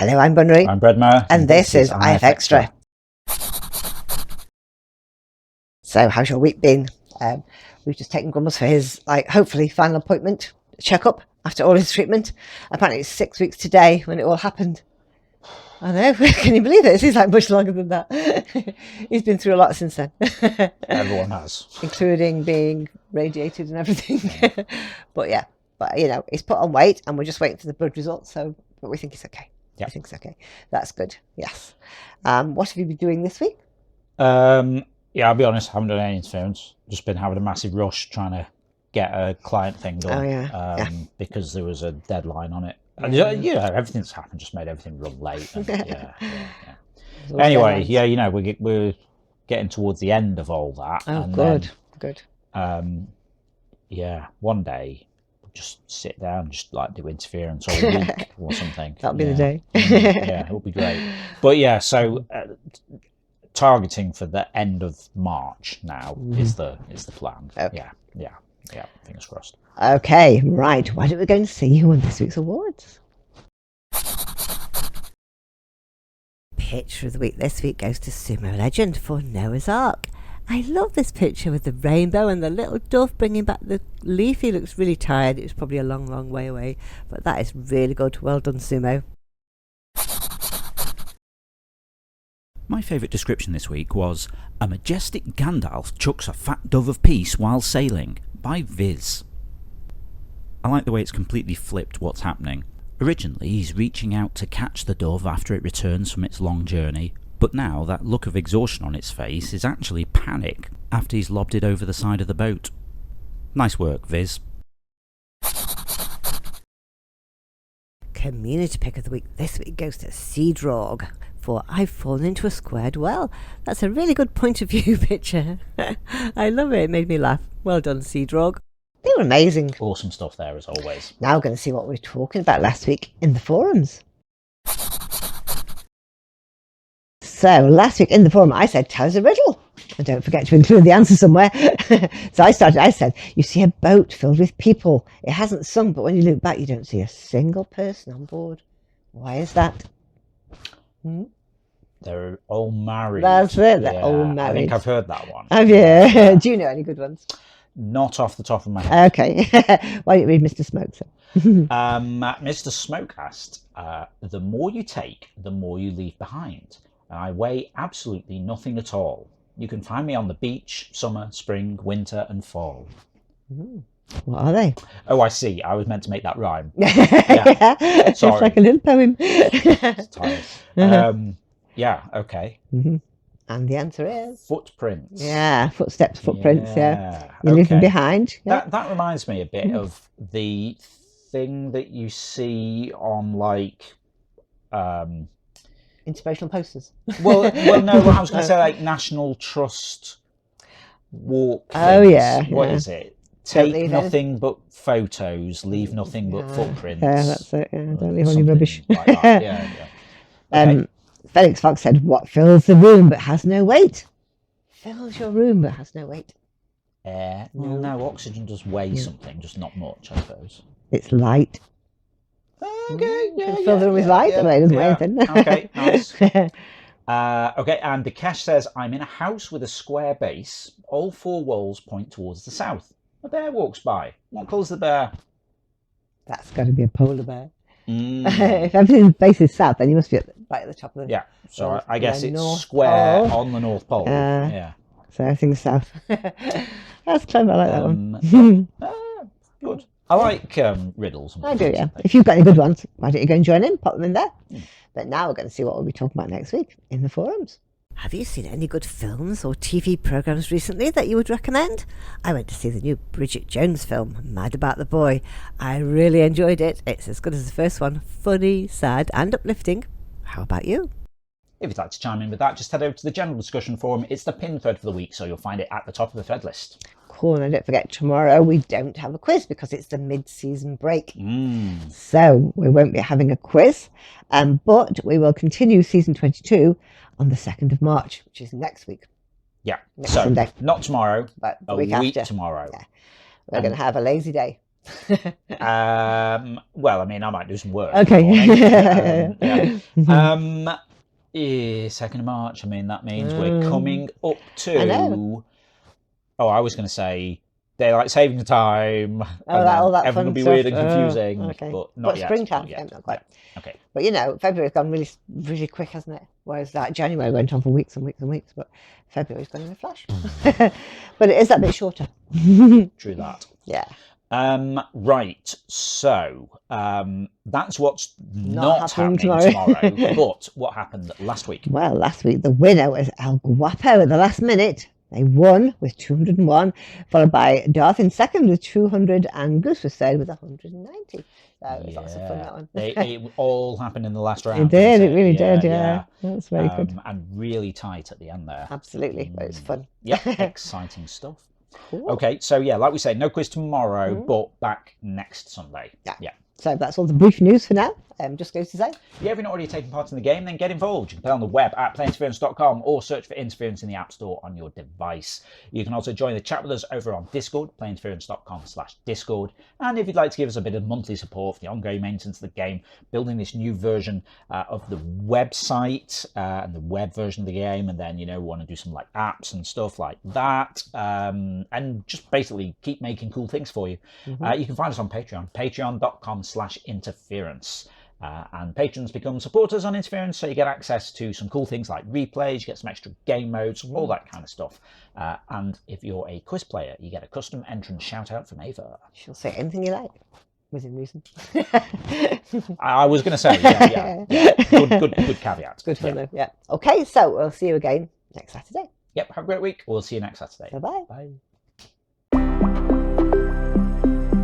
Hello, I'm Bunry. I'm Bredmer. And this is IFXtra. So, how's your week been? We've just taken Grumbles for his, hopefully final appointment, checkup after all his treatment. Apparently it's 6 weeks today when it all happened. I know, can you believe it? It seems like much longer than that. He's been through a lot since then. Everyone has. Including being radiated and everything. But you know, he's put on weight and we're just waiting for the blood results, but we think it's okay. Yeah. I think it's okay. That's good, yes. What have you been doing this week? Yeah, I'll be honest, I haven't done any interference. Just been having a massive rush trying to get a client thing done. Because there was a deadline on it. And everything that's happened just made everything run late. And, Anyway, you know, we're getting towards the end of all that. Oh, and good. One day we'll just sit down and just like do interference all week or something. That'll be the day. Yeah, it'll be great. But yeah, so targeting for the end of March now is the plan. Okay. Yeah, fingers crossed. Okay, right. Why don't we go and see who won this week's awards? Picture of the week this week goes to Sumo Legend for Noah's Ark. I love this picture with the rainbow and the little dove bringing back the leaf. He looks really tired. It was probably a long, long way away, but that is really good. Well done, Sumo. My favourite description this week was, "A majestic Gandalf chucks a fat dove of peace while sailing," by Viz. I like the way it's completely flipped what's happening. Originally he's reaching out to catch the dove after it returns from its long journey, but now that look of exhaustion on its face is actually panic after he's lobbed it over the side of the boat. Nice work, Viz. Community pick of the week this week goes to Seedrog for "I've fallen into a squared well." That's a really good point of view picture. I love it. It made me laugh. Well done, Seedrog. They were amazing. Awesome stuff there as always. Now we're going to see what we were talking about last week in the forums. So last week in the forum I said, tell us a riddle. And don't forget to include the answer somewhere. So I said, you see a boat filled with people. It hasn't sunk, but when you look back, you don't see a single person on board. Why is that? They're all married. That's it, they're all married. I think I've heard that one. Have you? Do you know any good ones? Not off the top of my head. Okay. Why don't you read Mr. Smoke? Mr. Smoke asked, the more you take, the more you leave behind. And I weigh absolutely nothing at all. You can find me on the beach, summer, spring, winter and fall. What are they? Oh, I see. I was meant to make that rhyme. It's like a little poem. It's tired. Yeah, okay. And the answer is? Footprints. Yeah, footsteps, footprints, You leave them behind. Yeah. That reminds me a bit of the thing that you see on like... inspirational posters. Well, no, I was going to say like National Trust walk things. Oh, yeah. What is it? Take nothing but photos, leave nothing but footprints. Yeah, that's it. Yeah, don't leave any rubbish. Like that. Yeah. Okay. Felix Fox said, what fills the room but has no weight? Fills your room but has no weight? Air. Well, no, oxygen does weigh something, just not much, I suppose. It's light. Okay, fill the room with light, but it doesn't weigh anything. Okay, nice. Okay, and Dikesh says, I'm in a house with a square base. All four walls point towards the south. A bear walks by. What colour's the bear? That's got to be a polar bear. If everything's base is south, then you must be right at the top of the... Yeah, so I guess it's North square Pole. on the North Pole. Yeah. So everything's south. That's clever, I like that one. Good. I like riddles. I do, yeah. If you've got any good ones, why don't you go and join in, pop them in there. But now we're going to see what we'll be talking about next week in the forums. Have you seen any good films or TV programmes recently that you would recommend? I went to see the new Bridget Jones film, Mad About the Boy. I really enjoyed it. It's as good as the first one. Funny, sad and uplifting. How about you? If you'd like to chime in with that, just head over to the general discussion forum. It's the pinned thread for the week, so you'll find it at the top of the thread list. Cool, and don't forget, tomorrow we don't have a quiz because it's the mid-season break. So we won't be having a quiz, but we will continue season 22 on the 2nd of March, which is next week. Yeah, Next so Sunday. Not tomorrow, but a week week after. tomorrow. Yeah. We're going to have a lazy day. Well, I mean, I might do some work. Okay. Yeah. 2nd of March. I mean, that means we're coming up to. I know. Oh, I was going to say daylight saving time. All that everything fun will be stuff. weird and confusing, Okay. but not yet. Springtime, not yet. not quite. Yeah. Okay. But you know, February's gone really, really quick, hasn't it? Whereas that January went on for weeks and weeks and weeks, but February's gone in a flash. But it is that bit shorter. True that. Yeah. Right. So that's what's not happening tomorrow. But what happened last week? Well, last week the winner was El Guapo at the last minute. They won with 201, followed by Darth in second with 200, and Goose was third with 190. So it was lots of fun, that one. It all happened in the last round. It did, it really did, yeah. That's very good. And really tight at the end there. Absolutely, but it was fun. Yep, exciting stuff. Cool. Okay, so yeah, like we say, no quiz tomorrow, but back next Sunday. Yeah. So that's all the brief news for now. Just goes to say. Yeah, if you're not already taking part in the game, then get involved. You can play on the web at playinterference.com or search for Interference in the App Store on your device. You can also join the chat with us over on Discord, playinterference.com/Discord. And if you'd like to give us a bit of monthly support for the ongoing maintenance of the game, building this new version of the website and the web version of the game, and then, we want to do some like apps and stuff like that, and just basically keep making cool things for you. You can find us on Patreon, patreon.com/interference. And patrons become supporters on Interference, so you get access to some cool things like replays, you get some extra game modes, all that kind of stuff. And if you're a quiz player, you get a custom entrance shout out from Ava. She'll say anything you like, within reason. I was going to say, yeah. Good caveat. Good fun, though, yeah. Okay, so we'll see you again next Saturday. Yep, have a great week. We'll see you next Saturday. Bye-bye. Bye.